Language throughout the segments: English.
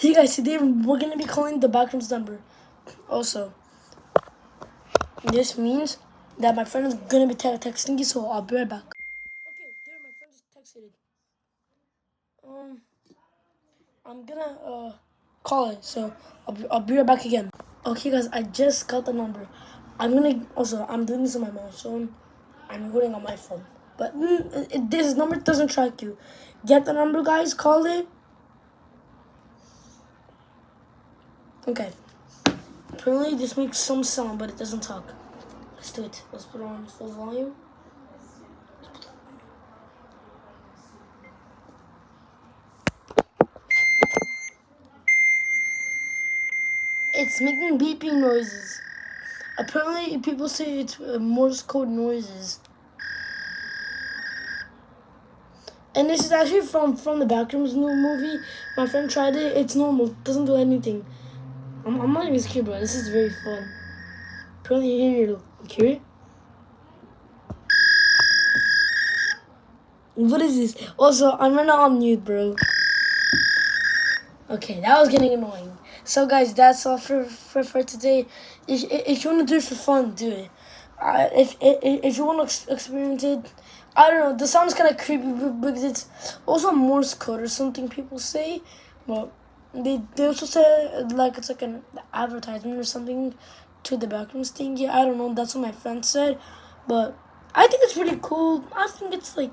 Hey guys, today we're gonna be calling the backrooms number. Also, this means that my friend is gonna be texting you, so I'll be right back. Okay, there, my friend just texted. I'm gonna call it, so I'll be right back again. Okay, guys, I just got the number. I'm doing this on my mom's phone. I'm recording on my phone, but this number doesn't track you. Get the number, guys. Call it. Okay. Apparently, this makes some sound, but it doesn't talk. Let's do it. Let's put it on full volume. It's making beeping noises. Apparently, people say it's Morse code noises. And this is actually from the Backrooms new movie. My friend tried it. It's normal. It doesn't do anything. I'm not even scared, bro. This is very fun. Apparently, you hear it. What is this? Also, I'm right now on mute, bro. Okay, that was getting annoying. So, guys, that's all for today. If you want to do it for fun, do it. If you want to experience it, I don't know. The sound's kind of creepy because it's also Morse code or something people say. Well, they also say like it's like an advertisement or something to the Backrooms thing. Yeah, I don't know. That's what my friend said, but I think it's pretty cool. I think it's like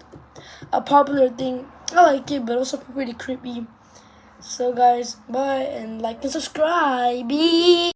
a popular thing. I like it, but also pretty creepy. So guys, bye and like and subscribe.